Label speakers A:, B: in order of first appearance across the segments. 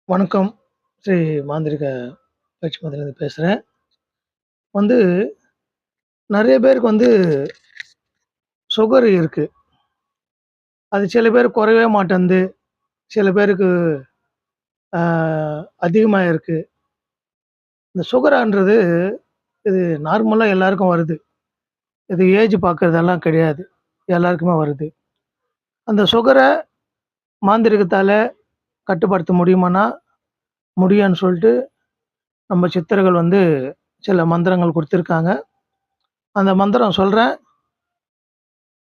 A: வணக்கம். ஸ்ரீ மாந்திரிக பயிற்சி மையத்திலேருந்து பேசுறேன். வந்து நெறைய பேருக்கு சுகர் இருக்கு. அது சில பேருக்கு குறையவே மாட்டேன்து. சில பேருக்கு அ அதிகமா இருக்கு. இந்த சுகரான்றது இது நார்மலா எல்லாருக்கும் வருது. இது ஏஜ் பார்க்கறதெல்லாம் கிடையாது. எல்லாருக்குமே வருது. அந்த சுகர மாந்திரீகத்தால கட்டுப்படுத்த முடியுமான்னா, முடியும்ன்னு சொல்ட்டு நம்ம சித்தர்கள் சில மந்திரங்கள் குடுத்துருக்காங்க. அந்த மந்திரம் சொல்றேன்.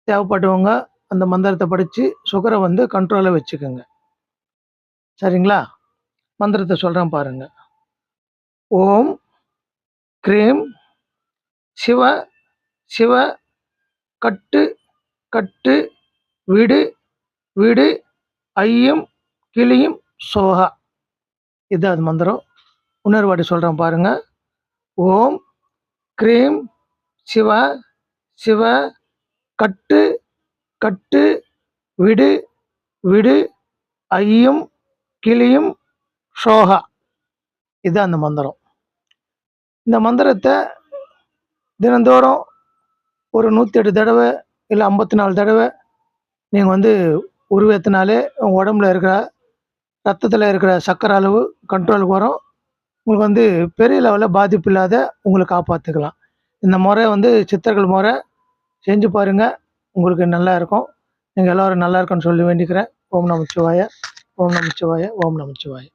A: தேவைப்பட்டவங்க அந்த மந்திரத்த படிச்சு சுகர கண்ட்ரோல்ல வச்சுக்கங்க. சரிங்களா? மந்திரத்த சொல்றேன் பாருங்க. ஓம் க்ரீம் சிவ சிவ கட்டு கட்டு விடு விடு ஐயும் கிளியும் சோஹா. இதான் அது மந்திரம். இன்னொரு வாட்டி சொல்றேன் பாருங்க. ஓம் க்ரீம் சிவ சிவ கட்டு கட்டு விடு விடு ஐயும் கிளியும் சோஹா. இதான் அந்த மந்திரம். இந்த மந்திரத்த தினந்தோறும் ஒரு 108 தடவ, இல்ல 54 தடவ நீங்க உருவேத்துனாலே உங்க உடம்புல இருக்கிற ரத்தத்தில இருக்கிற சர்க்கரை அளவு கண்ட்ரோலுக்கு வரும். உங்களுக்கு பெரிய லெவல்ல பாதிப்பு இல்லாத உங்கள காப்பாத்திக்கலாம். இந்த முறை சித்தர்கள் முறை செஞ்சு பாருங்க. உங்களுக்கு நல்லா இருக்கும். நீங்க எல்லாரும் நல்லா இருக்குன்னு சொல்லி வேண்டிக்கிறேன். ஓம் நமச்சிவாய, ஓம் நமச்சிவாய, ஓம் நமச்சிவாய.